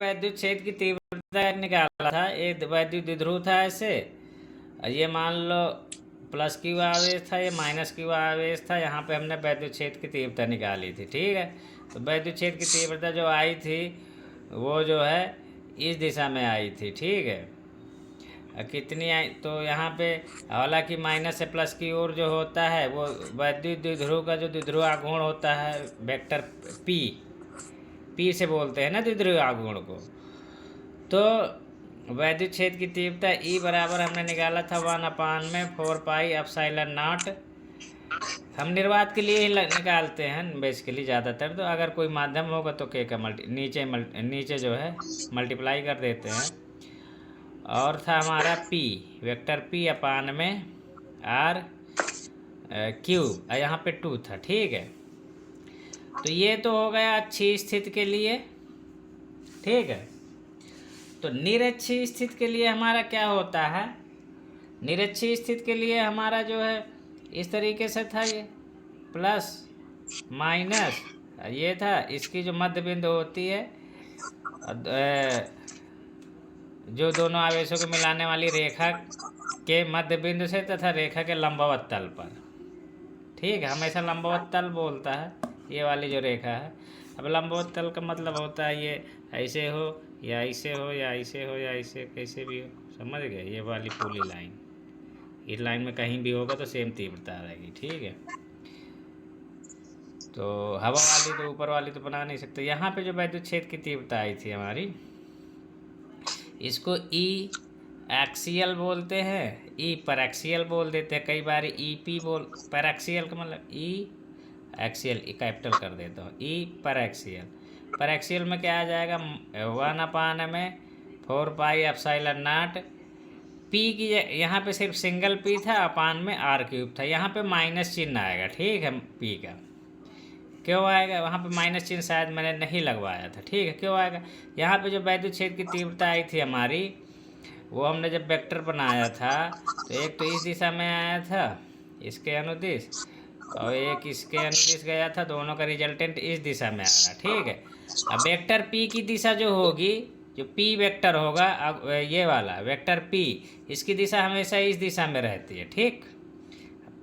वैद्युत क्षेत्र की तीव्रता निकाला था, ये वैद्युत द्विध्रुव था ऐसे, और ये मान लो प्लस क्यू आवेश था, ये माइनस क्यू आवेश था। यहाँ पे हमने वैद्युत क्षेत्र की तीव्रता निकाली थी, ठीक है। तो वैद्युत क्षेत्र की तीव्रता जो आई थी वो जो है इस दिशा में आई थी, ठीक है। कितनी आई, तो यहाँ पे हालांकि माइनस से प्लस की ओर जो होता है वो वैद्युत द्विध्रुव का जो द्विध्रुव आघूर्ण होता है वेक्टर पी, पी से बोलते हैं ना द्विध्रुव आघूर्ण को। तो वैद्युत क्षेत्र की तीव्रता ई बराबर हमने निकाला था 1/4 पाई एप्सिलॉन नॉट। हम निर्वात के लिए ही निकालते हैं बेसिकली ज़्यादातर। तो अगर कोई माध्यम होगा तो के का नीचे जो है मल्टीप्लाई कर देते हैं। और था हमारा पी, वेक्टर पी अपान में आर क्यूब, यहाँ पे 2 था, ठीक है। तो ये तो हो गया अच्छी स्थिति के लिए, ठीक है। तो निरक्षी स्थिति के लिए हमारा क्या होता है, निरक्षी स्थिति के लिए हमारा जो है इस तरीके से था, ये प्लस माइनस ये था, इसकी जो मध्य बिंदु होती है जो दोनों आवेशों को मिलाने वाली रेखा के मध्य बिंदु से तथा रेखा के लंबवत तल पर, ठीक है। हमेशा लंबवत तल बोलता है ये वाली जो रेखा है। अब लंबवत तल का मतलब होता है ये ऐसे हो या ऐसे हो या ऐसे हो या ऐसे, कैसे भी हो, समझ गए। ये वाली पूरी लाइन, इस लाइन में कहीं भी होगा तो सेम तीव्रता रहेगी, ठीक है। तो हवा वाली तो ऊपर वाली तो बना नहीं सकते। यहाँ पे जो वैद्युत क्षेत्र की तीव्रता आई थी हमारी, इसको ई एक्सियल बोलते हैं, ई पर एक्सियल बोल देते हैं, कई बार ई पी बोल, पर एक्सियल का मतलब ई एक्सियल, ई कैपिटल कर देता हूँ, ई पर एक्सियल। पर एक्सियल में क्या आ जाएगा 1/4 पाई एप्सिलॉन नॉट। पी की यहाँ पे सिर्फ सिंगल पी था, अपान में आर क्यूब था, यहाँ पे माइनस चिन्ह आएगा, ठीक है। पी का क्यों आएगा, वहाँ पे माइनस चिन्ह शायद मैंने नहीं लगवाया था, ठीक है। क्यों आएगा, यहाँ पे जो वैद्युत क्षेत्र की तीव्रता आई थी हमारी, वो हमने जब वेक्टर बनाया था तो एक तो इस दिशा में आया था इसके अनुदिश, और एक इसके अनुदिश गया था, दोनों का रिजल्टेंट इस दिशा में आ रहा, ठीक है। अब वेक्टर पी की दिशा जो होगी, जो पी वेक्टर होगा, अब ये वाला वेक्टर पी, इसकी दिशा हमेशा इस दिशा में रहती है, ठीक।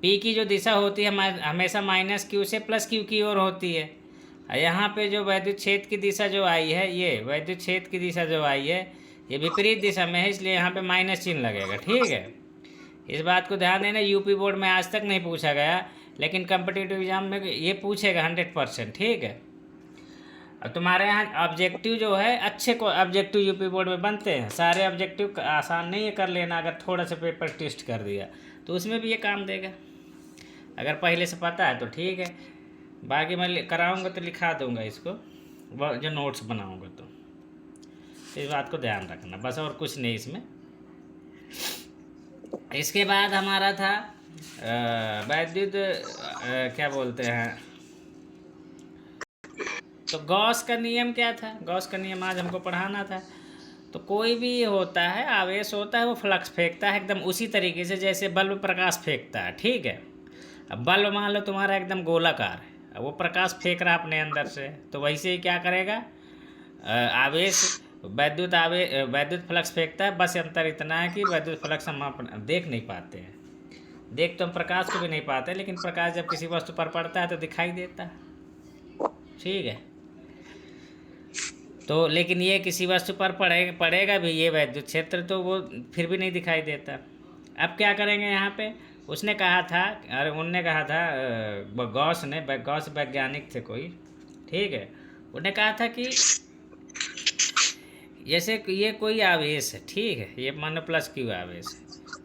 पी की जो दिशा होती है हमेशा माइनस क्यू से प्लस क्यू की ओर होती है। यहाँ पे जो वैद्युत क्षेत्र की दिशा जो आई है, ये वैद्युत क्षेत्र की दिशा जो आई है ये विपरीत दिशा में है, इसलिए यहाँ पे माइनस चिन्ह लगेगा, ठीक है। इस बात को ध्यान देना, यूपी बोर्ड में आज तक नहीं पूछा गया, लेकिन कम्पिटिटिव एग्जाम में ये पूछेगा 100%, ठीक है। अब तुम्हारे यहाँ ऑब्जेक्टिव जो है अच्छे को ऑब्जेक्टिव यूपी बोर्ड में बनते हैं, सारे ऑब्जेक्टिव आसान नहीं है कर लेना। अगर थोड़ा सा पेपर टेस्ट कर दिया तो उसमें भी ये काम देगा, अगर पहले से पता है तो ठीक है। बाकी मैं कराऊंगा तो लिखा दूंगा इसको, जो नोट्स बनाऊंगा तो इस बात को ध्यान रखना बस, और कुछ नहीं इसमें। इसके बाद हमारा था वैद्युत क्या बोलते हैं, तो गॉस का नियम क्या था, गॉस का नियम आज हमको पढ़ाना था। तो कोई भी होता है आवेश होता है, वो फ्लक्स फेंकता है एकदम उसी तरीके से जैसे बल्ब प्रकाश फेंकता है, ठीक है। अब बल्ब मान लो तुम्हारा एकदम गोलाकार है, अब वो प्रकाश फेंक रहा अपने अंदर से, तो वैसे ही क्या करेगा आवेश वैद्युत फ्लक्स फेंकता है। बस अंतर इतना है कि वैद्युत फ्लक्स हम देख नहीं पाते हैं, देख तो हम प्रकाश को भी नहीं पाते, लेकिन प्रकाश जब किसी वस्तु पर पड़ता है तो दिखाई देता है, ठीक है। तो लेकिन ये किसी वस्तु पर पड़ेगा भी ये वैद्युत क्षेत्र, तो वो फिर भी नहीं दिखाई देता। अब क्या करेंगे यहाँ पे, उसने कहा था, अरे उनने कहा था गॉस वैज्ञानिक थे कोई, ठीक है। उन्होंने कहा था कि जैसे ये कोई आवेश है, ठीक है, ये मान लो प्लस क्यू आवेश है,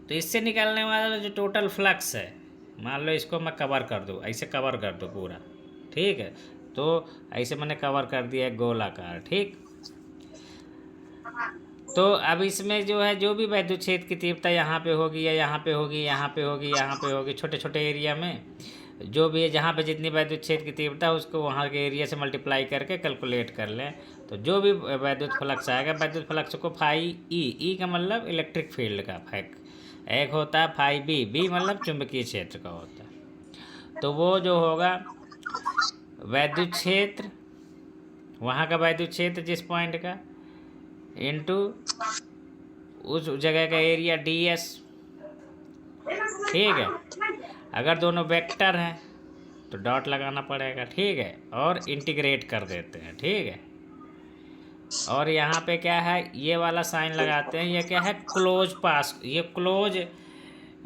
तो इससे निकलने वाला जो टोटल फ्लक्स है, मान लो इसको मैं कवर कर दूँ, ऐसे कवर कर दूँ पूरा, ठीक है। तो ऐसे मैंने कवर कर दिया है गोलाकार, ठीक। तो अब इसमें जो है जो भी वैद्युत क्षेत्र की तीव्रता यहाँ पे होगी या यहाँ पे होगी, यहाँ पे होगी, यहाँ पे होगी, छोटे छोटे एरिया में जो भी है, जहाँ पे जितनी वैद्युत क्षेत्र की तीव्रता है उसको वहाँ के एरिया से मल्टीप्लाई करके कैलकुलेट कर लें, तो जो भी वैद्युत फ्लक्स आएगा, वैद्युत फ्लक्स को फाई ई का मतलब इलेक्ट्रिक फील्ड का फैक, एक होता है फाई बी मतलब चुंबकीय क्षेत्र का होता है। तो वो जो होगा वैद्युत क्षेत्र, वहाँ का वैद्युत क्षेत्र जिस पॉइंट का, इंटू उस जगह का एरिया ds, ठीक है। अगर दोनों वेक्टर हैं तो डॉट लगाना पड़ेगा, ठीक है, और इंटीग्रेट कर देते हैं, ठीक है। और यहाँ पे क्या है, ये वाला साइन लगाते हैं, ये क्या है, क्लोज पास, ये क्लोज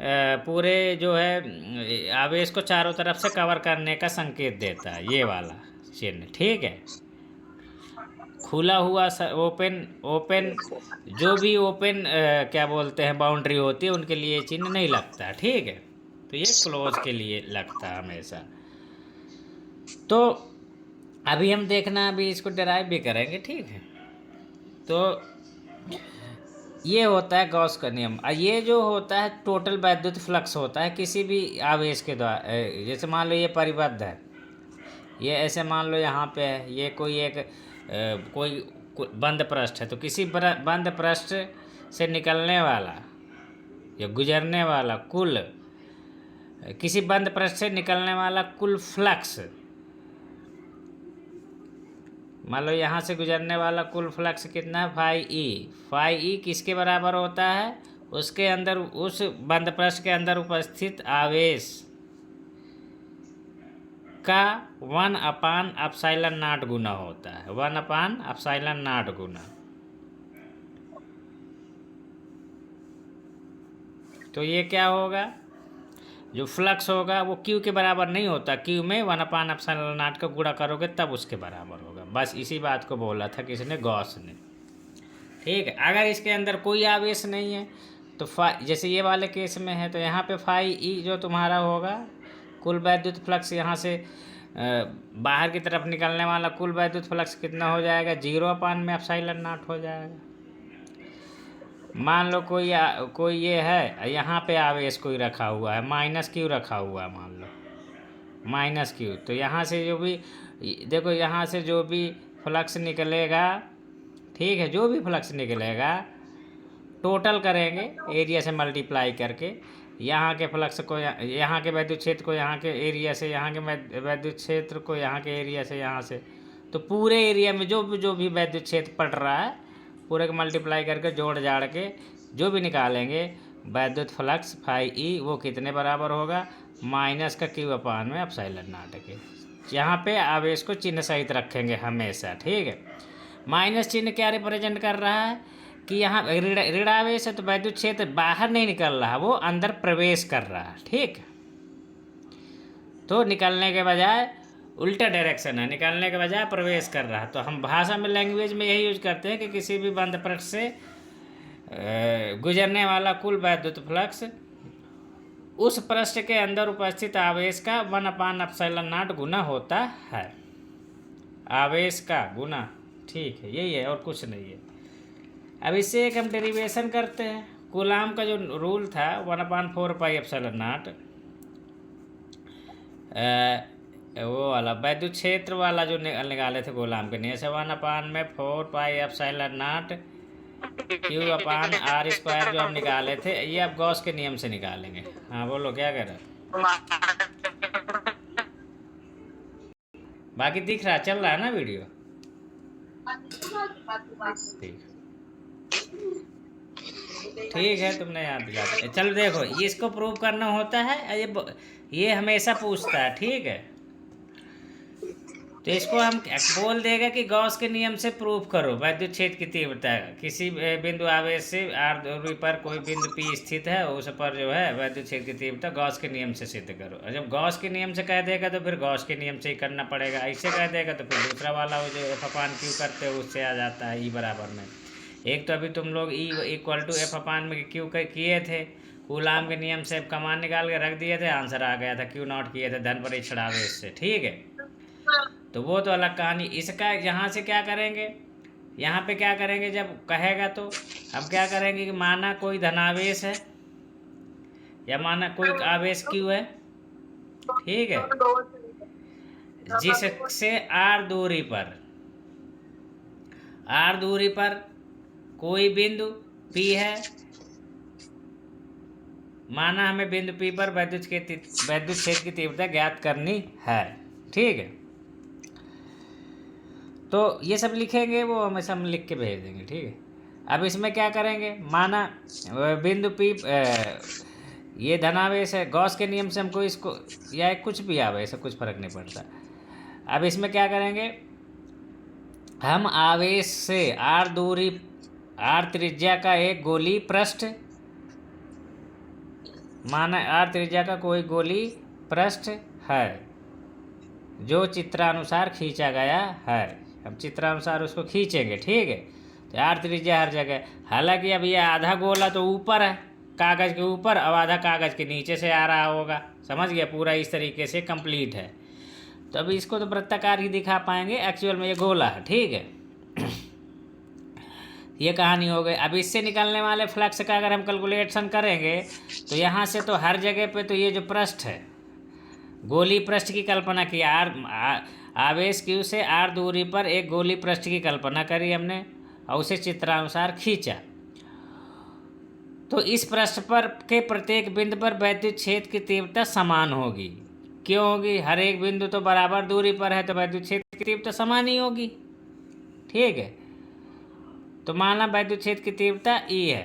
पूरे जो है आवेश को चारों तरफ से कवर करने का संकेत देता है, ये वाला चिन्ह, ठीक है। खुला हुआ ओपन ओपन जो भी ओपन क्या बोलते हैं बाउंड्री होती है उनके लिए चिन्ह नहीं लगता, ठीक है। तो ये क्लोज के लिए लगता है हमेशा। तो अभी हम देखना, अभी इसको डिराइव भी करेंगे, ठीक है। तो ये होता है गॉस का नियम। ये जो होता है टोटल वैद्युत फ्लक्स होता है किसी भी आवेश के द्वारा। जैसे मान लो ये परिबद्ध है, ये ऐसे मान लो यहाँ पे है, ये कोई एक कोई बंद पृष्ठ है, तो किसी बंद पृष्ठ से निकलने वाला या गुजरने वाला कुल, किसी बंद पृष्ठ से निकलने वाला कुल फ्लक्स, मान लो यहाँ से गुजरने वाला कुल फ्लक्स कितना है, फाई ई किसके बराबर होता है, उसके अंदर उस बंद पृष्ठ के अंदर उपस्थित आवेश का 1/ε0 गुना होता है, 1/ε0 गुना। तो ये क्या होगा, जो फ्लक्स होगा वो क्यू के बराबर नहीं होता, क्यू में 1/ε0 का गुणा करोगे तब उसके बराबर होगा। बस इसी बात को बोला था किसने, गॉस ने, ठीक है। अगर इसके अंदर कोई आवेश नहीं है तो जैसे ये वाले केस में है, तो यहाँ पे फाई ई जो तुम्हारा होगा कुल वैद्युत फ्लक्स, यहाँ से बाहर की तरफ निकलने वाला कुल वैद्युत फ्लक्स कितना हो जाएगा, 0/ε0 हो जाएगा। मान लो कोई ये है, यहाँ पे आवेश कोई रखा हुआ है, -q रखा हुआ है, मान लो -q, तो यहाँ से जो भी देखो, यहाँ से जो भी फ्लक्स निकलेगा, ठीक है, जो भी फ्लक्स निकलेगा टोटल करेंगे एरिया से मल्टीप्लाई करके, यहाँ के फ्लक्स को यहाँ के वैद्युत क्षेत्र को यहाँ के एरिया से, यहाँ के वैद्युत क्षेत्र को यहाँ के एरिया से, यहाँ से, तो पूरे एरिया में जो भी वैद्युत क्षेत्र पड़ रहा है पूरे को मल्टीप्लाई करके जोड़ जाड़ के जो भी निकालेंगे वैद्युत फ्लक्स फाई ई, वो कितने बराबर होगा, -q/ε0 के। यहाँ पे आवेश को चिन्ह सहित रखेंगे हमेशा, ठीक है। माइनस चिन्ह क्या रिप्रेजेंट कर रहा है कि यहाँ ऋण आवेश है तो वैद्युत क्षेत्र बाहर नहीं निकल रहा, वो अंदर प्रवेश कर रहा है, ठीक। तो निकलने के बजाय उल्टा डायरेक्शन है, निकलने के बजाय प्रवेश कर रहा है। तो हम भाषा में, लैंग्वेज में यही यूज करते हैं कि किसी भी बंद पृष्ठ से गुजरने वाला कुल वैद्युत फ्लक्स उस पृष्ठ के अंदर उपस्थित आवेश का 1/ε0 गुना होता है, आवेश का गुना, ठीक है, यही है और कुछ नहीं है। अब इससे एक हम डेरिवेशन करते हैं। कूलाम का जो रूल था 1/4πε0, वो वाला वैद्युत क्षेत्र वाला जो निकाले थे कूलाम के नियम से, 1/4πε0 Q/r² जो हम निकाले थे, ये अब गॉस के नियम से निकालेंगे। हाँ बोलो, क्या कह रहे हो? बाकी दिख रहा, चल रहा है ना वीडियो? ठीक है, तुमने याद दिला। चल देखो, इसको प्रूव करना होता है, ये हमेशा पूछता है, ठीक है। तो इसको हम बोल देगा कि गॉस के नियम से प्रूव करो वैद्युत क्षेत्र की तीव्रता, किसी बिंदु आवेश से r दूरी पर कोई बिंदु P स्थित है, उस पर जो है वैद्युत क्षेत्र की तीव्रता गॉस के नियम से सिद्ध करो। और जब गॉस के नियम से कह देगा तो फिर गॉस के नियम से ही करना पड़ेगा, ऐसे कह देगा तो फिर दूसरा वाला वो जो F/Q करते हो उससे आ जाता है E बराबर में। एक तो अभी तुम लोग E = F/Q किए थे, कूलाम के नियम से कमान निकाल के रख दिए थे, आंसर आ गया था, Q0 किए थे धन परीक्षण आवेश से, ठीक है। तो वो तो अलग कहानी। इसका यहाँ से क्या करेंगे, यहाँ पे क्या करेंगे, जब कहेगा तो हम क्या करेंगे कि माना कोई धनावेश है या माना कोई आवेश Q है, ठीक है, जिससे r दूरी पर कोई बिंदु P है, माना हमें बिंदु P पर वैद्युत क्षेत्र की तीव्रता ज्ञात करनी है, ठीक है। तो ये सब लिखेंगे, वो हमेशा हम लिख के भेज देंगे, ठीक है। अब इसमें क्या करेंगे, माना बिंदु पी ये धनावेश है, गॉस के नियम से हमको इसको, या कुछ भी आवेश है, कुछ फर्क नहीं पड़ता। अब इसमें क्या करेंगे, हम आवेश से आर दूरी, आर त्रिज्या का एक गोली पृष्ठ, माना आर त्रिज्या का कोई गोली पृष्ठ है जो चित्रानुसार खींचा गया है। हम चित्रानुसार उसको खींचेंगे, ठीक है। तो आर त्रिज्या हर जगह, हालांकि अब ये आधा गोला तो ऊपर है कागज़ के ऊपर, अब आधा कागज़ के नीचे से आ रहा होगा, समझ गया, पूरा इस तरीके से कंप्लीट है। तो अभी इसको तो वृत्ताकार ही दिखा पाएंगे, एक्चुअल में ये गोला है, ठीक है। ये कहानी हो गई। अब इससे निकलने वाले फ्लक्स का अगर हम कैलकुलेशन करेंगे तो यहाँ से तो हर जगह पे तो ये जो पृष्ठ है, गोली पृष्ठ की कल्पना की, आवेश क्यू से आर दूरी पर एक गोली पृष्ठ की कल्पना करी हमने और उसे चित्रानुसार खींचा। तो इस पृष्ठ पर के प्रत्येक बिंदु पर वैद्युत क्षेत्र की तीव्रता समान होगी। क्यों होगी, हर एक बिंदु तो बराबर दूरी पर है, तो वैद्युत क्षेत्र की तीव्रता समान ही होगी, ठीक है। तो माना वैद्युत क्षेत्र की तीव्रता ई है,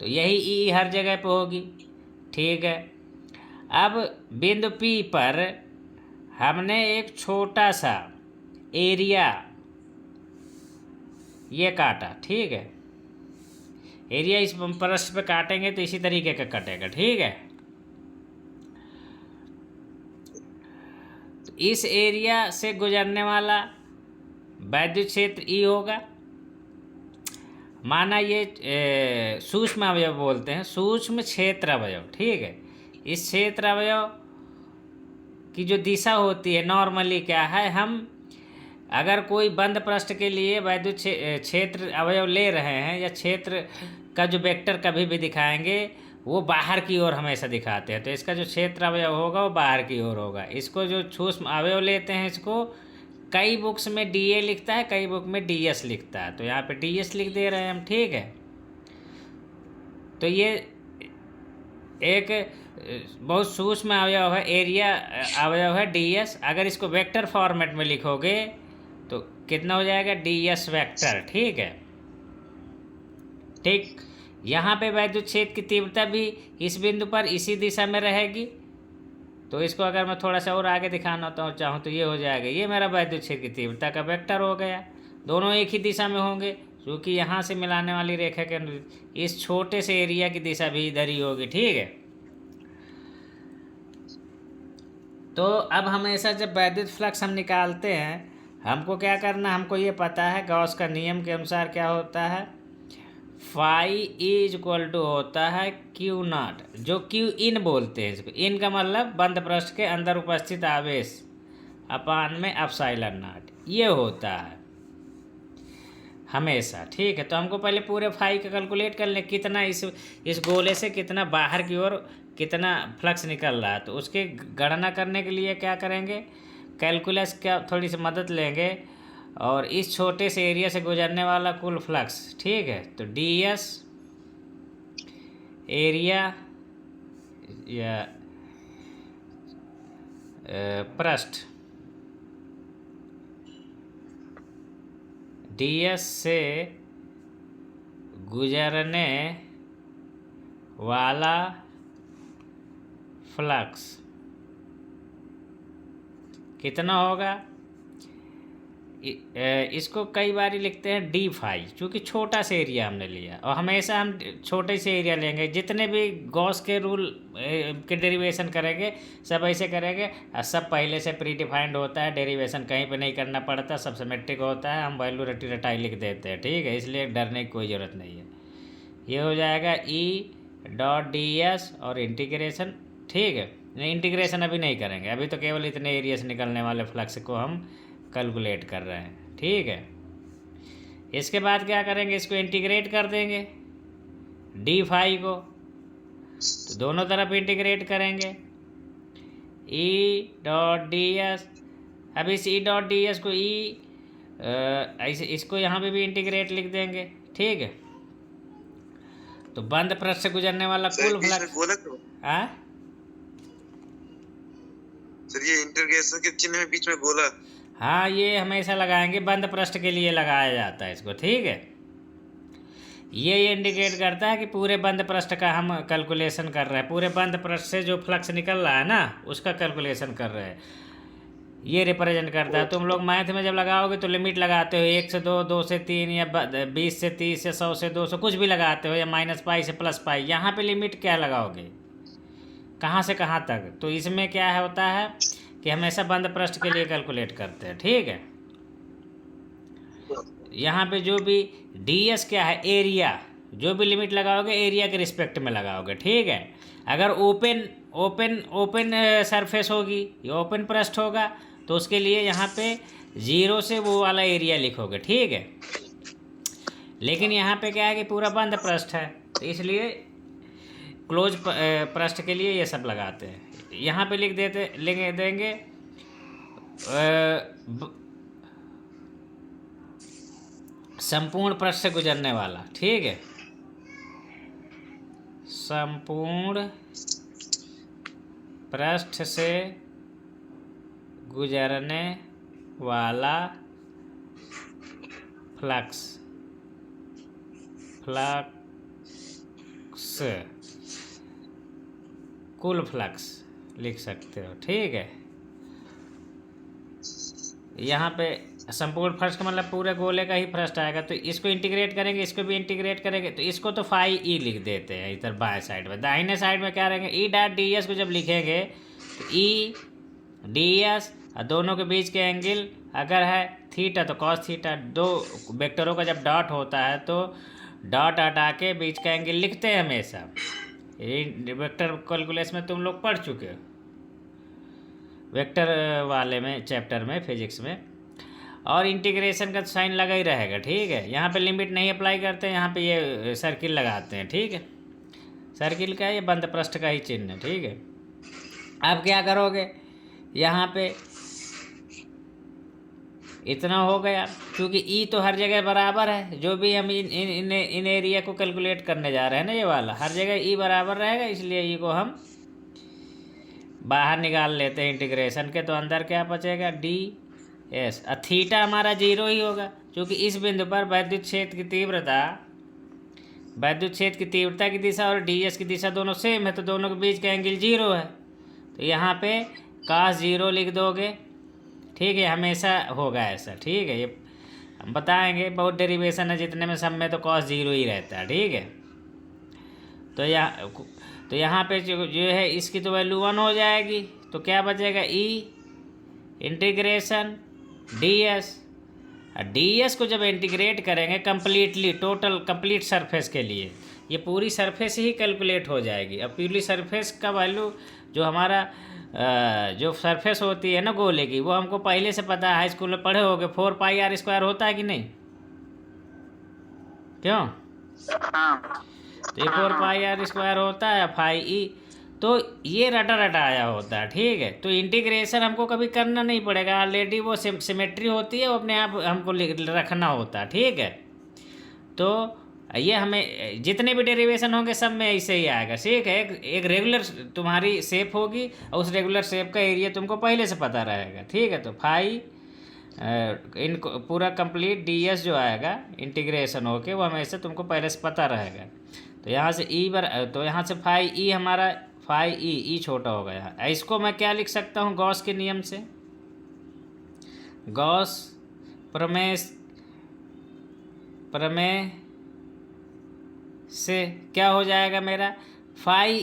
तो यही ई हर जगह पर होगी, ठीक है। अब बिंदु P पर हमने एक छोटा सा एरिया ये काटा, ठीक है। एरिया इस पृष्ठ पे काटेंगे तो इसी तरीके का कटेगा, ठीक है। तो इस एरिया से गुजरने वाला वैद्युत क्षेत्र ई होगा। माना ये सूक्ष्म अवयव बोलते हैं, सूक्ष्म क्षेत्र अवयव, ठीक है। इस क्षेत्र अवयव की जो दिशा होती है नॉर्मली क्या है, हम अगर कोई बंद पृष्ठ के लिए वैद्युत क्षेत्र अवयव ले रहे हैं या क्षेत्र का जो वेक्टर कभी भी दिखाएंगे वो बाहर की ओर हमेशा दिखाते हैं, तो इसका जो क्षेत्र अवयव होगा वो बाहर की ओर होगा। इसको जो सूक्ष्म अवयव लेते हैं, इसको कई बुक्स में DA लिखता है, कई बुक में DS लिखता है, तो यहाँ पे DS लिख दे रहे हैं हम, ठीक है। तो ये एक बहुत सूक्ष्म अवयव है, एरिया अवयव है DS। अगर इसको वेक्टर फॉर्मेट में लिखोगे तो कितना हो जाएगा, DS वेक्टर, ठीक है। ठीक, यहाँ पे वैद्युत क्षेत्र की तीव्रता भी इस बिंदु पर इसी दिशा में रहेगी। तो इसको अगर मैं थोड़ा सा और आगे दिखाना चाहूँ तो ये हो जाएगा, ये मेरा वैद्युत क्षेत्र की तीव्रता का वेक्टर हो गया। दोनों एक ही दिशा में होंगे, क्योंकि यहाँ से मिलाने वाली रेखा के इस छोटे से एरिया की दिशा भी इधर ही होगी, ठीक है। तो अब हमेशा जब वैद्युत फ्लक्स हम निकालते हैं, हमको क्या करना, हमको ये पता है गॉस का नियम के अनुसार क्या होता है, फाई इज इक्वल टू होता है क्यू नॉट, जो क्यू इन बोलते हैं इसको। इन का मतलब बंद पृष्ठ के अंदर उपस्थित आवेश अपान में एप्सिलॉन नॉट, ये होता है हमेशा, ठीक है। तो हमको पहले पूरे फाई का कैलकुलेट कर लें, कितना इस गोले से कितना बाहर की ओर कितना फ्लक्स निकल रहा है। तो उसके गणना करने के लिए क्या करेंगे, कैलकुलस का थोड़ी सी मदद लेंगे और इस छोटे से एरिया से गुजरने वाला कुल फ्लक्स, ठीक है। तो DS एरिया या पृष्ठ, DS से गुजरने वाला फ्लक्स कितना होगा, इसको कई बार लिखते हैं D फाई, क्योंकि छोटा सा एरिया हमने लिया और हमेशा हम छोटे से एरिया लेंगे। जितने भी गॉस के रूल के डेरिवेशन करेंगे सब ऐसे करेंगे, और सब पहले से प्री डिफाइंड होता है, डेरिवेशन कहीं पे नहीं करना पड़ता, सब सिमेट्रिक होता है, हम वैल्यू रटी रटाई लिख देते हैं, ठीक है। इसलिए डरने की कोई ज़रूरत नहीं है। ये हो जाएगा E.ds और इंटीग्रेशन, ठीक है। इंटीग्रेशन अभी नहीं करेंगे, अभी तो केवल इतने एरिया से निकलने वाले फ्लक्स को हम कैलकुलेट कर रहे हैं, ठीक है। इसके बाद क्या करेंगे, इसको इंटीग्रेट कर देंगे D फाई को, तो दोनों तरफ इंटीग्रेट करेंगे E.ds। अब इस E.ds को ऐसे इसको यहाँ पे भी इंटीग्रेट लिख देंगे, ठीक है। तो बंद पृष्ठ से गुजरने वाला कुल फ्लक्स, हाँ सर, ये इंटीग्रेशन के चिन्ह में बीच में गोला, हाँ ये हमेशा लगाएंगे, बंद पृष्ठ के लिए लगाया जाता है इसको, ठीक है। ये इंडिकेट करता है कि पूरे बंद पृष्ठ का हम कैलकुलेशन कर रहे हैं, पूरे बंद पृष्ठ से जो फ्लक्स निकल रहा है ना उसका कैलकुलेशन कर रहे हैं। ये रिप्रेजेंट करता है। तुम लोग मैथ में जब लगाओगे तो लिमिट लगाते हो 1 से 2, 2 से 3 या 20 से 30 या 100 से 200 कुछ भी लगाते हो, या माइनस पाई से प्लस पाई। यहाँ पे लिमिट क्या लगाओगे, कहाँ से कहाँ तक? तो इसमें क्या है होता है कि हमेशा बंद पृष्ठ के लिए कैलकुलेट करते हैं, ठीक है। यहाँ पे जो भी ds क्या है, एरिया, जो भी लिमिट लगाओगे एरिया के रिस्पेक्ट में लगाओगे, ठीक है। अगर ओपन ओपन ओपन सरफेस होगी, ये ओपन पृष्ठ होगा, तो उसके लिए यहाँ पे 0 से वो वाला एरिया लिखोगे, ठीक है। लेकिन यहाँ पे क्या है कि पूरा बंद पृष्ठ है, तो इसलिए क्लोज पृष्ठ के लिए ये सब लगाते हैं। यहाँ पे लिख देंगे संपूर्ण पृष्ठ से गुजरने वाला, ठीक है। संपूर्ण पृष्ठ से गुजरने वाला फ्लक्स कुल फ्लक्स लिख सकते हो, ठीक है। यहाँ पे संपूर्ण पृष्ठ का मतलब पूरे गोले का ही पृष्ठ आएगा, तो इसको इंटीग्रेट करेंगे, इसको भी इंटीग्रेट करेंगे, तो इसको तो फाई ई लिख देते हैं इधर बाएं साइड में। दाहिने साइड में क्या रहेंगे, ई डॉट डी एस को जब लिखेंगे तो ई डी एस और दोनों के बीच के एंगल अगर है थीटा तो कॉस थीटा। दो वेक्टरों का जब डॉट होता है तो डॉट हटा के बीच का एंगल लिखते हैं हमेशा। वेक्टर कैलकुलस में तुम लोग पढ़ चुके हो, वेक्टर वाले में चैप्टर में फिजिक्स में। और इंटीग्रेशन का साइन लगा ही रहेगा, ठीक है। यहाँ पे लिमिट नहीं अप्लाई करते हैं, यहाँ पे ये सर्किल लगाते हैं, ठीक है। सर्किल का ये बंद पृष्ठ का ही चिन्ह है, ठीक है। अब क्या करोगे, यहाँ पे इतना हो गया, क्योंकि ई तो हर जगह बराबर है। जो भी हम इन एरिया को कैलकुलेट करने जा रहे हैं ना, ये वाला हर जगह ई बराबर रहेगा, इसलिए ई को हम बाहर निकाल लेते हैं इंटीग्रेशन के। तो अंदर क्या बचेगा, डी एस। थीटा हमारा 0 ही होगा, क्योंकि इस बिंदु पर विद्युत क्षेत्र की तीव्रता की दिशा और डी एस की दिशा दोनों सेम है, तो दोनों के बीच का एंगल 0 है। तो यहाँ पे cos 0 लिख दोगे, ठीक है। हमेशा होगा ऐसा, ठीक है। ये हम बताएंगे, बहुत डेरिवेशन है जितने में, सब में तो cos 0 ही रहता है, ठीक है। तो यहाँ पे जो है इसकी तो वैल्यू 1 हो जाएगी, तो क्या बचेगा, E integration D S. D S को जब इंटीग्रेट करेंगे कंप्लीटली कंप्लीट सरफेस के लिए, ये पूरी सरफेस ही कैलकुलेट हो जाएगी। अब पूरी सरफेस का वैल्यू जो हमारा जो सरफेस होती है ना गोले की, वो हमको पहले से पता है, हाई स्कूल में पढ़े होगे, 4 पाई आर स्क्वायर होता है कि नहीं, क्यों? तो 4 पाई आर स्क्वायर होता है, फाई ई। तो ये रटा आया होता है, ठीक है। तो इंटीग्रेशन हमको कभी करना नहीं पड़ेगा, ऑलरेडी वो सिमेट्री होती है, वो अपने आप हमको रखना होता है, ठीक है। तो ये हमें जितने भी डेरिवेशन होंगे सब में ऐसे ही आएगा, ठीक है। एक रेगुलर तुम्हारी शेप होगी और उस रेगुलर शेप का एरिया तुमको पहले से पता रहेगा, ठीक है। तो फाई इन पूरा कंप्लीट डी एस जो आएगा इंटीग्रेशन होके, वो हमेशा तुमको पहले से पता रहेगा। तो यहाँ से तो यहाँ से फाई ई हमारा फाई ई छोटा हो गया। इसको मैं क्या लिख सकता हूँ, गॉस के नियम से, गॉस प्रमेय से क्या हो जाएगा मेरा, फाई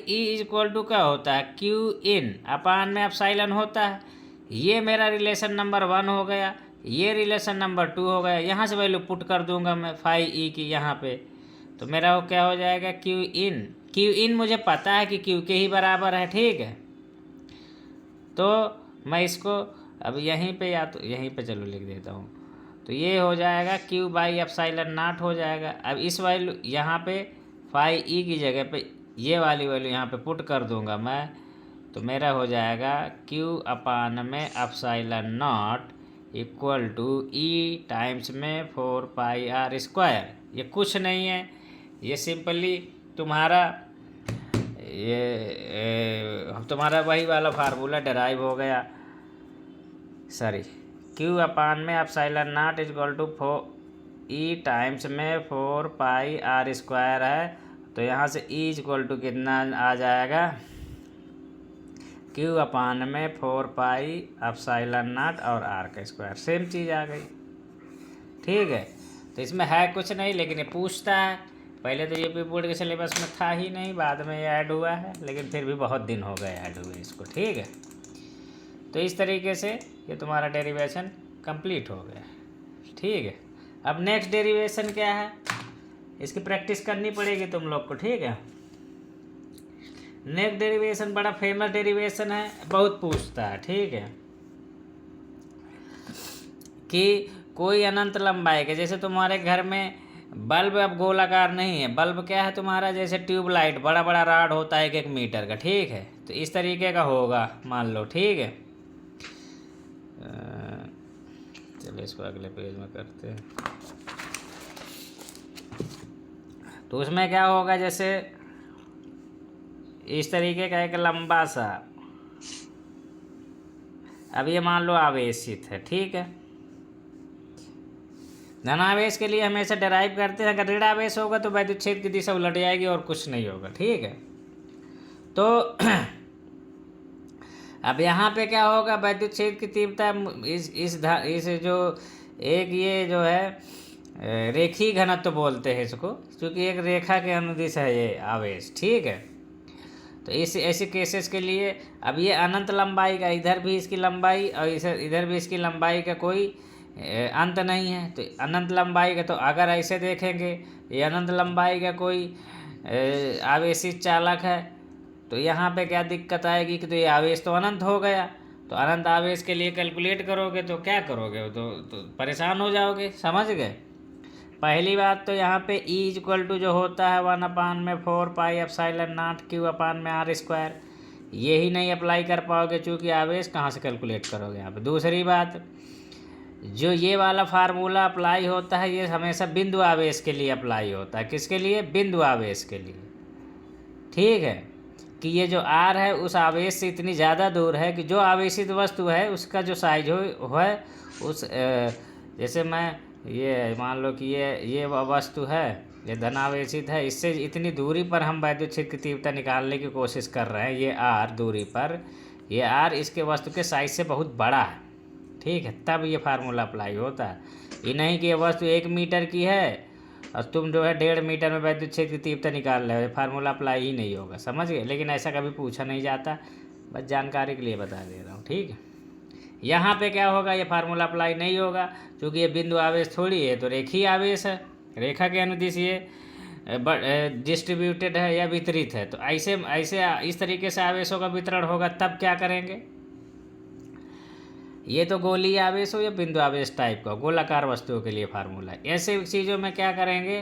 ई इक्वल टू क्या होता है, क्यू इन अपान में एप्सिलॉन होता है। ये मेरा रिलेशन नंबर 1 हो गया, ये रिलेशन नंबर 2 हो गया। यहाँ से वैल्यू पुट कर दूंगा मैं फाई ई की यहाँ पे, तो मेरा वो क्या हो जाएगा, क्यू इन मुझे पता है कि क्यू के ही बराबर है, ठीक है। तो मैं इसको अब यहीं पे या तो यहीं पे चलो लिख देता हूँ, तो ये हो जाएगा क्यू बाई एप्सिलॉन नॉट हो जाएगा। अब इस वैल्यू यहाँ पे फाई ई की जगह पे ये वाली वैल्यू यहाँ पे पुट कर दूंगा मैं, तो मेरा हो जाएगा क्यू अपान में epsilon naught equal to e times में 4 पाई आर स्क्वायर। ये कुछ नहीं है, ये सिंपली तुम्हारा तुम्हारा वही वाला फार्मूला डेराइव हो गया, सॉरी, क्यू अपान में epsilon naught equal to e times में 4 पाई आर स्क्वायर है, तो यहाँ से ई इक्वल टू कितना आ जाएगा, क्यू अपान में 4 पाई एप्सिलॉन नॉट और आर का स्क्वायर, सेम चीज़ आ गई। ठीक है, तो इसमें है कुछ नहीं, लेकिन ये पूछता है। पहले तो यूपी बोर्ड के सिलेबस में था ही नहीं, बाद में ये ऐड हुआ है, लेकिन फिर भी बहुत दिन हो गए ऐड हुए इसको। ठीक है, तो इस तरीके से ये तुम्हारा डेरिवेशन कंप्लीट हो गया। ठीक है, अब नेक्स्ट डेरिवेशन क्या है, इसकी प्रैक्टिस करनी पड़ेगी तुम लोग को। ठीक है, नेक्स्ट डेरिवेशन बड़ा फेमस डेरिवेशन है, बहुत पूछता है। ठीक है, कि कोई अनंत लंबाई के, जैसे तुम्हारे घर में बल्ब अब गोलाकार नहीं है, बल्ब क्या है तुम्हारा, जैसे ट्यूबलाइट बड़ा बड़ा रॉड होता है 1-1 मीटर का। ठीक है, तो इस तरीके का होगा मान लो। ठीक है, चलो इसको अगले पेज में करते हैं। तो उसमें क्या होगा, जैसे इस तरीके का एक लंबा सा, अब ये मान लो आवेशित है। ठीक है, धनावेश के लिए हमेशा डेराइव करते हैं, अगर ऋण आवेश होगा तो वैद्युत क्षेत्र की दिशा उलट जाएगी और कुछ नहीं होगा। ठीक है, तो अब यहाँ पे क्या होगा, वैद्युत क्षेत्र की तीव्रता इस जो एक ये जो है रेखीय घनत्व बोलते हैं इसको, क्योंकि एक रेखा के अनुदिश है ये आवेश। ठीक है, तो इस ऐसे केसेस के लिए अब ये अनंत लंबाई का, इधर भी इसकी लंबाई और इधर भी इसकी लंबाई का कोई अंत नहीं है, तो अनंत लंबाई का, तो अगर ऐसे देखेंगे ये अनंत लंबाई का कोई आवेशित चालक है, तो यहाँ पे क्या दिक्कत आएगी कि तो ये आवेश तो अनंत हो गया, तो अनंत आवेश के लिए कैलकुलेट करोगे तो क्या करोगे, तो परेशान हो जाओगे। समझ गए? पहली बात तो यहाँ पे E इक्वल टू जो होता है 1/4 pi epsilon not Q upon में आर स्क्वायर, ये ही नहीं अप्लाई कर पाओगे, चूँकि आवेश कहाँ से कैलकुलेट करोगे यहाँ पे। दूसरी बात, जो ये वाला फार्मूला अप्लाई होता है ये हमेशा बिंदु आवेश के लिए अप्लाई होता है। किसके लिए? बिंदु आवेश के लिए। ठीक है, कि ये जो आर है उस आवेश से इतनी ज़्यादा दूर है कि जो आवेशित वस्तु है उसका जो साइज हो है उस जैसे मैं ये मान लो कि ये वस्तु है, ये धनावेशित है, इससे इतनी दूरी पर हम वैद्युत क्षेत्र की तीव्रता निकालने की कोशिश कर रहे हैं। ये आर दूरी पर, ये आर इसके वस्तु के साइज से बहुत बड़ा है। ठीक है, तब ये फार्मूला अप्लाई होता है। ये नहीं कि ये वस्तु 1 मीटर की है और तुम जो है 1.5 मीटर में वैद्युत क्षेत्र की तीव्रता निकाल रहे हो, फार्मूला अप्लाई ही नहीं होगा। समझ गए? लेकिन ऐसा कभी पूछा नहीं जाता, बस जानकारी के लिए बता दे रहा हूँ। ठीक है, यहाँ पे क्या होगा, ये फार्मूला अप्लाई नहीं होगा, क्योंकि ये बिंदु आवेश थोड़ी है, तो रेखीय आवेश है, रेखा के अनुदिश ये डिस्ट्रीब्यूटेड है या वितरित है। तो ऐसे इस तरीके से आवेशों का वितरण होगा, तब क्या करेंगे, ये तो गोलीय आवेश हो या बिंदु आवेश टाइप का गोलाकार वस्तुओं के लिए फार्मूला है। ऐसे चीज़ों में क्या करेंगे,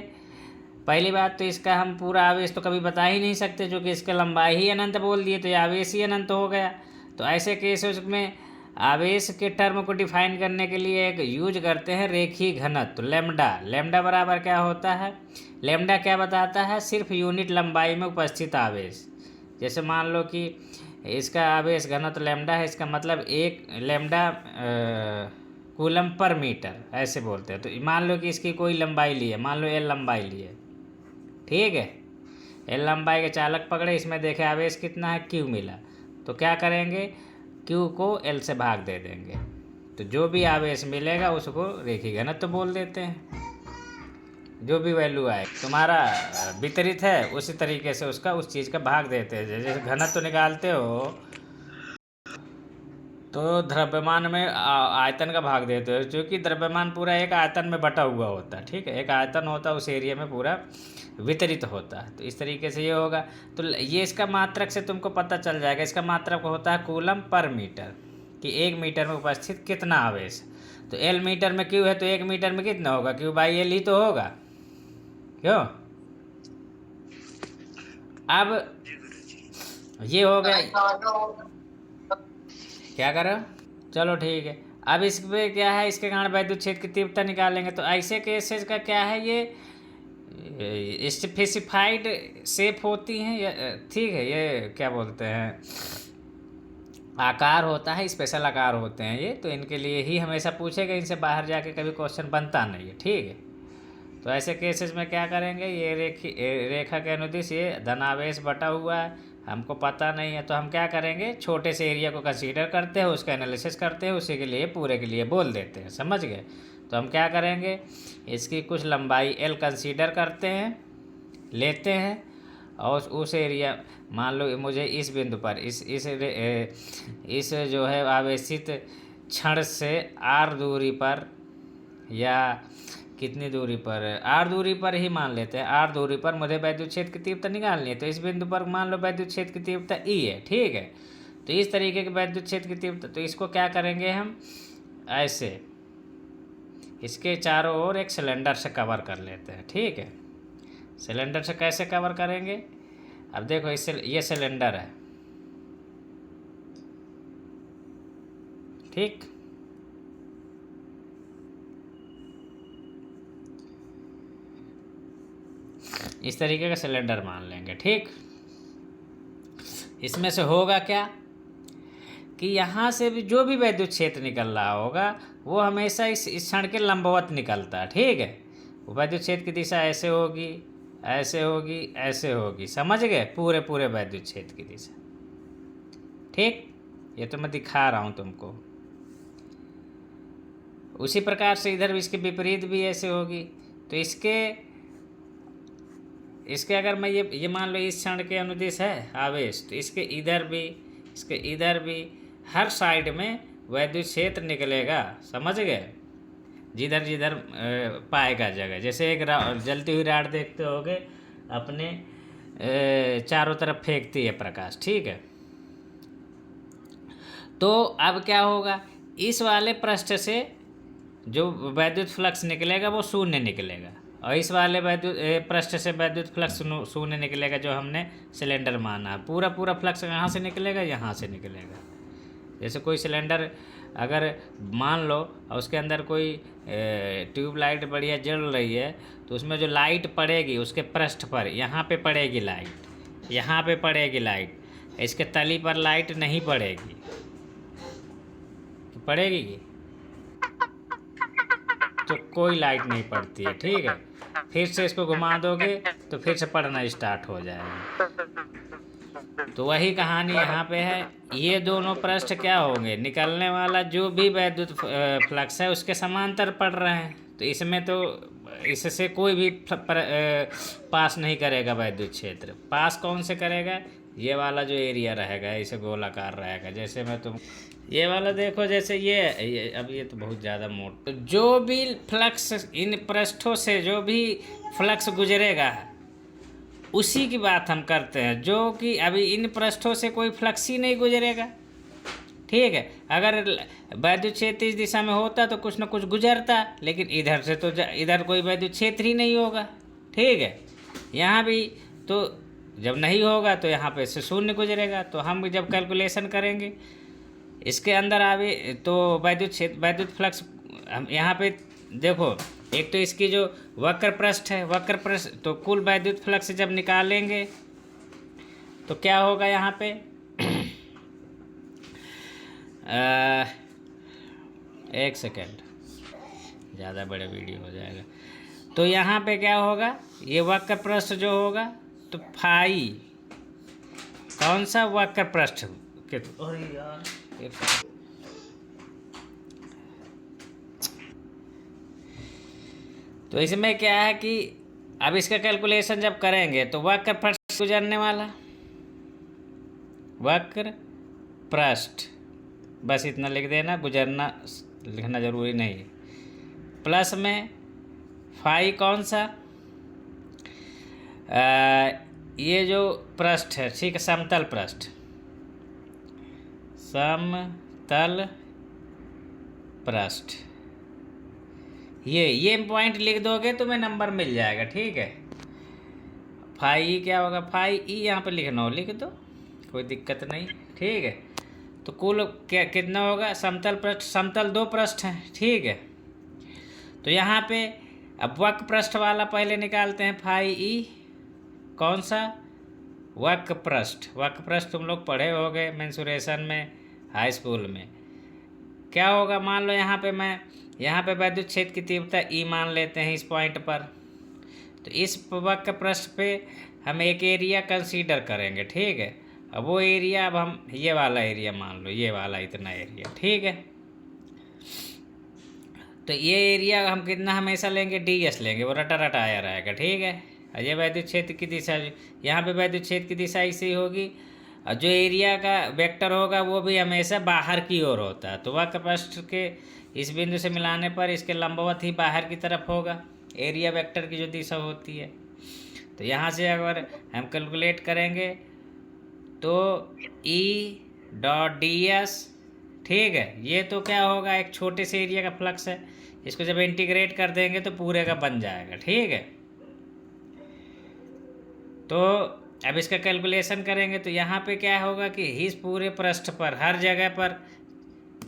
पहली बात तो इसका हम पूरा आवेश तो कभी बता ही नहीं सकते, जो कि इसका लंबाई ही अनंत बोल दिए तो ये आवेश ही अनंत हो गया। तो ऐसे केसेस में आवेश के टर्म को डिफाइन करने के लिए एक यूज करते हैं रेखीय घनत्व, लेमडा। लेमडा बराबर क्या होता है, लेमडा क्या बताता है, सिर्फ यूनिट लंबाई में उपस्थित आवेश। जैसे मान लो कि इसका आवेश घनत्व लेमडा है, इसका मतलब 1 लेमडा कूलम पर मीटर, ऐसे बोलते हैं। तो मान लो कि इसकी कोई लंबाई ली है, मान लो एल लंबाई ली है। ठीक है, एल लंबाई के चालक पकड़े, इसमें देखे आवेश कितना है, क्यू मिला, तो क्या करेंगे, क्यू को एल से भाग दे देंगे, तो जो भी आवेश मिलेगा उसको रेखीय घनत्व तो बोल देते हैं। जो भी वैल्यू आए तुम्हारा वितरित है उसी तरीके से उसका उस चीज़ का भाग देते हैं। जैसे घनत्व निकालते हो तो द्रव्यमान में आयतन का भाग देते हो, क्योंकि द्रव्यमान पूरा एक आयतन में बटा हुआ होता है। ठीक है, एक आयतन होता है, उस एरिया में पूरा वितरित होता है। तो इस तरीके से ये होगा, तो ये इसका मात्रक से तुमको पता चल जाएगा। इसका मात्रक होता है कूलम पर मीटर, कि 1 मीटर में उपस्थित कितना आवेश। तो एल मीटर में क्यू है, तो 1 मीटर में कितना होगा, क्यू बाई एल ही तो होगा। क्यों? अब ये हो गया, क्या करो, चलो ठीक है। अब इस पे क्या है, इसके कारण वैद्युत क्षेत्र की तीव्रता निकालेंगे। तो ऐसे केसेस का क्या है, ये स्पेसिफाइड शेप होती हैं, ठीक है, ये क्या बोलते हैं, आकार होता है, स्पेशल आकार होते हैं ये, तो इनके लिए ही हमेशा पूछेगा, इनसे बाहर जाके कभी क्वेश्चन बनता नहीं है। ठीक है, तो ऐसे केसेस में क्या करेंगे, ये रेखा के अनुदिश ये धनावेश बटा हुआ है, हमको पता नहीं है, तो हम क्या करेंगे, छोटे से एरिया को कंसीडर करते हैं, उसका एनालिसिस करते हैं, उसी के लिए पूरे के लिए बोल देते हैं, समझ गए। तो हम क्या करेंगे, इसकी कुछ लंबाई L कंसीडर करते हैं, लेते हैं, और उस एरिया, मान लो मुझे इस बिंदु पर इस जो है आवेशित क्षण से r दूरी पर, या कितनी दूरी पर, r दूरी पर ही मान लेते हैं, r दूरी पर मुझे वैद्युत क्षेत्र की तीव्रता निकालनी है। तो इस बिंदु पर मान लो वैद्युत क्षेत्र की तीव्रता E है, ठीक है। तो इस तरीके के वैद्युत क्षेत्र की तीव्रता, तो इसको क्या करेंगे हम, ऐसे इसके चारों ओर एक सिलेंडर से कवर कर लेते हैं, ठीक है। सिलेंडर से कैसे कवर करेंगे, अब देखो इससे, ये सिलेंडर है, ठीक। इस तरीके का सिलेंडर मान लेंगे, ठीक। इसमें से होगा क्या कि यहाँ से भी जो भी वैद्युत क्षेत्र निकल रहा होगा वो हमेशा इस क्षण के लंबवत निकलता है, ठीक है। वो वैद्युत क्षेत्र की दिशा ऐसे होगी, ऐसे होगी, ऐसे होगी, समझ गए, पूरे पूरे वैद्युत क्षेत्र की दिशा, ठीक। ये तो मैं दिखा रहा हूँ तुमको। उसी प्रकार से इधर भी इसके विपरीत भी ऐसे होगी। तो इसके अगर मैं ये मान लो इस क्षण के अनुदिश है आवेश, तो इसके इधर भी हर साइड में वैद्युत क्षेत्र निकलेगा, समझ गए, जिधर जिधर पाएगा जगह। जैसे एक जलती हुई राड देखते होगे, अपने चारों तरफ फेंकती है प्रकाश, ठीक है। तो अब क्या होगा, इस वाले पृष्ठ से जो वैद्युत फ्लक्स निकलेगा वो शून्य निकलेगा, और इस वाले वैद्युत पृष्ठ से वैद्युत फ्लक्स शून्य निकलेगा, जो हमने सिलेंडर माना है। पूरा पूरा फ्लक्स कहाँ से निकलेगा, यहाँ से निकलेगा। जैसे कोई सिलेंडर अगर मान लो और उसके अंदर कोई ट्यूबलाइट बढ़िया जल रही है, तो उसमें जो लाइट पड़ेगी उसके पृष्ठ पर, यहाँ पे पड़ेगी लाइट, यहाँ पे पड़ेगी लाइट, इसके तली पर लाइट नहीं पड़ेगी, पड़ेगी की? तो कोई लाइट नहीं पड़ती है, ठीक है। फिर से इसको घुमा दोगे तो फिर से पड़ना स्टार्ट हो जाएगा। तो वही कहानी यहाँ पे है। ये दोनों पृष्ठ क्या होंगे, निकलने वाला जो भी वैद्युत फ्लक्स है उसके समांतर पड़ रहे हैं। तो इसमें तो इससे कोई भी पास नहीं करेगा वैद्युत क्षेत्र। पास कौन से करेगा, ये वाला जो एरिया रहेगा, इसे गोलाकार रहेगा। जैसे मैं तुम ये वाला देखो, जैसे ये अब ये तो बहुत ज़्यादा मोट, तो जो भी फ्लक्स इन पृष्ठों से जो भी फ्लक्स गुजरेगा उसी की बात हम करते हैं, जो कि अभी इन पृष्ठों से कोई फ्लक्स ही नहीं गुजरेगा, ठीक है। अगर वैद्युत क्षेत्र इस दिशा में होता तो कुछ ना कुछ गुजरता, लेकिन इधर से तो इधर कोई वैद्युत क्षेत्र ही नहीं होगा, ठीक है। यहाँ भी तो जब नहीं होगा तो यहाँ पे से शून्य गुजरेगा। तो हम जब कैलकुलेशन करेंगे इसके अंदर आवे तो वैद्युत फ्लक्स, हम यहाँ पे देखो, एक तो इसकी जो वक्र पृष्ठ है, वक्र पृष्ठ, तो कुल वैद्युत फ्लक्स जब निकालेंगे तो क्या होगा यहाँ पे एक सेकेंड, ज़्यादा बड़े वीडियो हो जाएगा। तो यहाँ पे क्या होगा, ये वक्र पृष्ठ जो होगा, तो फाई कौन सा वक्र पृष्ठ के, अरे यार तो इसमें क्या है कि अब इसका कैलकुलेशन जब करेंगे तो वक्र पृष्ठ गुजरने वाला वक्र पृष्ठ, बस इतना लिख देना, गुजरना लिखना जरूरी नहीं है। प्लस में फाई कौन सा, ये जो पृष्ठ है, ठीक है, समतल पृष्ठ, समतल पृष्ठ, ये पॉइंट लिख दोगे तो मैं नंबर मिल जाएगा, ठीक है। फाई क्या होगा, फाई ई यहाँ पे लिखना हो लिख दो, कोई दिक्कत नहीं, ठीक है। तो कुल क्या कितना होगा, समतल पृष्ठ, समतल दो पृष्ठ हैं, ठीक है। तो यहाँ पे अब वक्र पृष्ठ वाला पहले निकालते हैं, फाई ई कौन सा, वक्र पृष्ठ। वक्र पृष्ठ तुम लोग पढ़े होगे मेंसुरेशन में, हाई स्कूल में। क्या होगा, मान लो यहाँ पे मैं यहाँ पे वैद्युत क्षेत्र की तीव्रता ई मान लेते हैं इस पॉइंट पर, तो इस वक्र पृष्ठ पे हम एक एरिया कंसीडर करेंगे, ठीक है। अब वो एरिया, अब हम ये वाला एरिया मान लो, ये वाला इतना एरिया, ठीक है। तो ये एरिया हम कितना हमेशा लेंगे, ds लेंगे, वो रटा रटा आया रहेगा, ठीक है। और ये वैद्युत क्षेत्र की दिशा, यहाँ पे वैद्युत क्षेत्र की दिशा ऐसी होगी, और जो एरिया का वेक्टर होगा वो भी हमेशा बाहर की ओर होता है। तो वक्र पृष्ठ के इस बिंदु से मिलाने पर इसके लंबवत ही बाहर की तरफ होगा एरिया वेक्टर की जो दिशा होती है। तो यहाँ से अगर हम कैलकुलेट करेंगे तो E.ds, ठीक है, ये तो क्या होगा, एक छोटे से एरिया का फ्लक्स है, इसको जब इंटीग्रेट कर देंगे तो पूरे का बन जाएगा, ठीक है। तो अब इसका कैलकुलेशन करेंगे तो यहाँ पे क्या होगा कि इस पूरे पृष्ठ पर हर जगह पर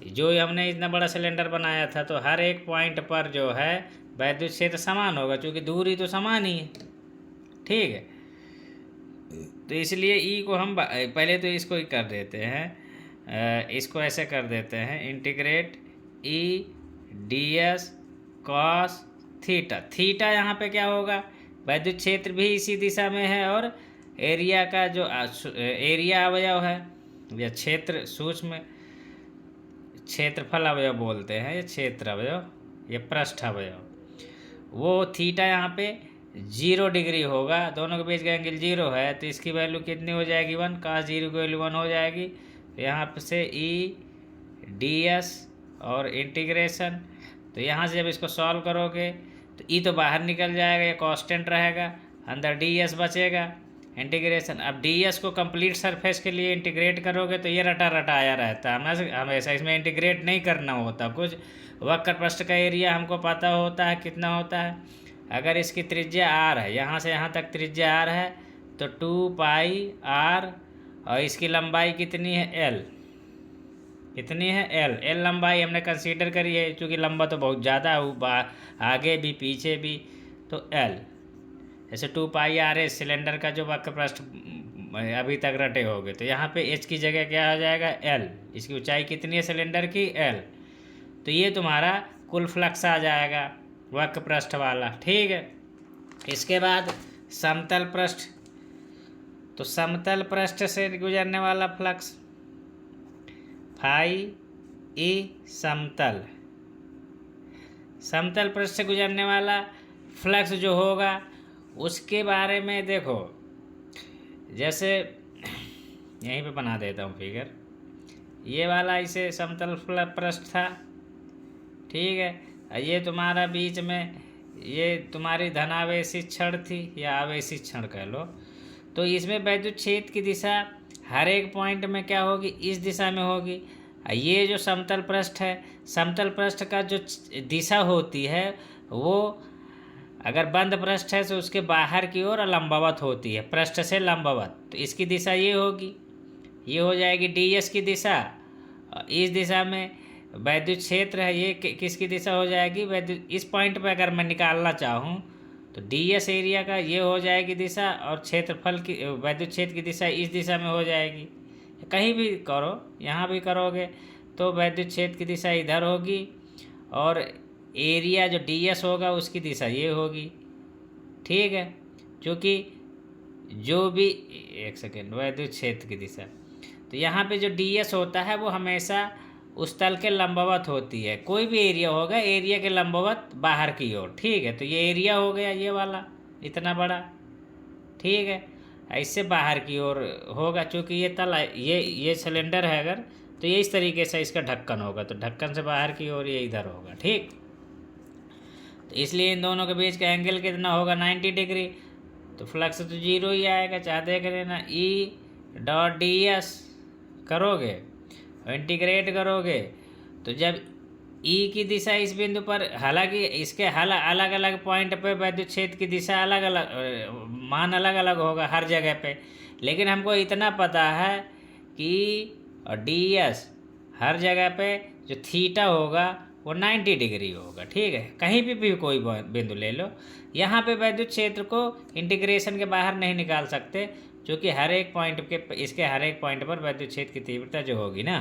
जो हमने इतना बड़ा सिलेंडर बनाया था, तो हर एक पॉइंट पर जो है वैद्युत क्षेत्र समान होगा, क्योंकि दूरी तो समान ही है, ठीक है। तो इसलिए ई को हम पहले तो इसको ही कर देते हैं, इसको ऐसे कर देते हैं, integrate E.ds cos theta. Theta यहाँ पे क्या होगा, वैद्युत क्षेत्र भी इसी दिशा में है, और एरिया का जो एरिया अवयव है या क्षेत्र सूक्ष्म क्षेत्रफल अवयव बोलते हैं, या क्षेत्र अवयव या पृष्ठ अवयव, वो थीटा यहाँ पे 0 डिग्री होगा, दोनों के बीच का एंगल 0 है, तो इसकी वैल्यू कितनी हो जाएगी 1, cos 0 की वैल्यू 1 हो जाएगी। तो यहाँ से E.ds और इंटीग्रेशन, तो यहाँ से जब इसको सॉल्व करोगे तो ई तो बाहर निकल जाएगा, ये कांस्टेंट रहेगा, अंदर ds बचेगा, इंटीग्रेशन। अब ds को कंप्लीट सरफेस के लिए इंटीग्रेट करोगे तो ये रटा रटा आया रहता है, हमेशा इसमें इंटीग्रेट नहीं करना होता कुछ। वक्र पृष्ठ का एरिया हमको पता होता है कितना होता है, अगर इसकी त्रिज्या r है, यहाँ से यहाँ तक त्रिज्या r है, तो 2πr, और इसकी लंबाई कितनी है l, कितनी है l लंबाई हमने कंसीडर करी है, क्योंकि लंबा तो बहुत ज़्यादा है, आगे भी पीछे भी, तो l जैसे 2πr सिलेंडर का जो वक्र पृष्ठ अभी तक रटे होगे, तो यहाँ पे h की जगह क्या हो जाएगा l, इसकी ऊंचाई कितनी है सिलेंडर की l, तो ये तुम्हारा कुल फ्लक्स आ जाएगा वक्र पृष्ठ वाला, ठीक है। इसके बाद समतल पृष्ठ, तो समतल पृष्ठ से गुजरने वाला फ्लक्स फाई ई समतल, समतल पृष्ठ से गुजरने वाला फ्लक्स जो होगा उसके बारे में देखो, जैसे यहीं पे बना देता हूँ फिगर, ये वाला इसे समतल पृष्ठ था, ठीक है। ये तुम्हारा बीच में ये तुम्हारी धनावेशी क्षण थी या आवेशी क्षण कह लो, तो इसमें वैद्युत क्षेत्र की दिशा हर एक पॉइंट में क्या होगी, इस दिशा में होगी। ये जो समतल पृष्ठ है, समतल पृष्ठ का जो दिशा होती है वो अगर बंद पृष्ठ है तो उसके बाहर की ओर लंबवत होती है, पृष्ठ से लंबवत, तो इसकी दिशा ये होगी, ये हो जाएगी ds की दिशा। इस दिशा में वैद्युत क्षेत्र है, ये किसकी दिशा हो जाएगी, वैद्युत, इस पॉइंट पे अगर मैं निकालना चाहूँ तो ds एरिया का ये हो जाएगी दिशा, और क्षेत्रफल की वैद्युत क्षेत्र की दिशा इस दिशा में हो जाएगी। कहीं भी करो, यहाँ भी करोगे तो वैद्युत क्षेत्र की दिशा इधर होगी, और एरिया जो ds होगा उसकी दिशा ये होगी, ठीक है। क्योंकि जो भी, एक सेकेंड, वैद्युत क्षेत्र की दिशा, तो यहाँ पे जो ds होता है वो हमेशा उस तल के लंबवत होती है, कोई भी एरिया होगा एरिया के लंबवत बाहर की ओर, ठीक है। तो ये एरिया हो गया ये वाला इतना बड़ा, ठीक है, इससे बाहर की ओर होगा, क्योंकि ये तल ये सिलेंडर है अगर, तो ये इस तरीके से इसका ढक्कन होगा, तो ढक्कन से बाहर की ओर ये इधर होगा, ठीक। तो इसलिए इन दोनों के बीच का एंगल कितना होगा, 90 डिग्री, तो फ्लक्स तो 0 ही आएगा, चाहे देख लेना। E.ds करोगे और इंटीग्रेट करोगे तो जब E की दिशा इस बिंदु पर, हालांकि इसके अलग अलग पॉइंट पे वैद्युत क्षेत्र की दिशा अलग अलग, मान अलग अलग होगा हर जगह पे, लेकिन हमको इतना पता है कि ds हर जगह पे जो थीटा होगा वो 90 डिग्री होगा, ठीक है। कहीं भी कोई बिंदु ले लो, यहाँ पे वैद्युत क्षेत्र को इंटीग्रेशन के बाहर नहीं निकाल सकते, क्योंकि हर एक पॉइंट के, इसके हर एक पॉइंट पर वैद्युत क्षेत्र की तीव्रता जो होगी ना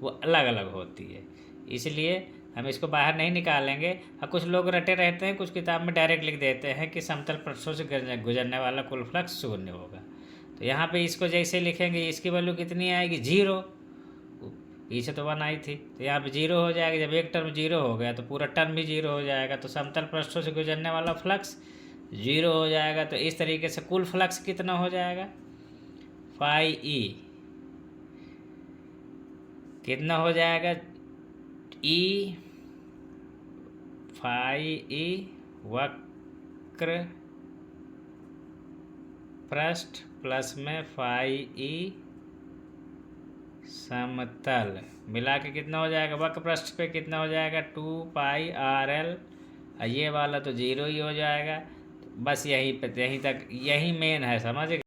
वो अलग अलग होती है, इसलिए हम इसको बाहर नहीं निकालेंगे। और कुछ लोग रटे रहते हैं, कुछ किताब में डायरेक्ट लिख देते हैं कि समतल पृष्ठों से गुजरने वाला कुल फ्लक्स 0 होगा। तो यहाँ पे इसको जैसे लिखेंगे, इसकी वैल्यू कितनी आएगी, 0। पीछे तो 1 आई थी, तो यहाँ पे 0 हो जाएगा। जब एक टर्म 0 हो गया तो पूरा टर्म भी 0 हो जाएगा। तो समतल पृष्ठों से गुजरने वाला फ्लक्स 0 हो जाएगा। तो इस तरीके से कुल फ्लक्स कितना हो जाएगा, फाई ई कितना हो जाएगा, ई फाई ई वक्र पृष्ठ प्लस में फाई ई समतल मिला के कितना हो जाएगा, वक्र पृष्ठ पे कितना हो जाएगा, 2πr_l। ये वाला तो 0 ही हो जाएगा। बस यहीं तक, यही मेन है, समझ गए।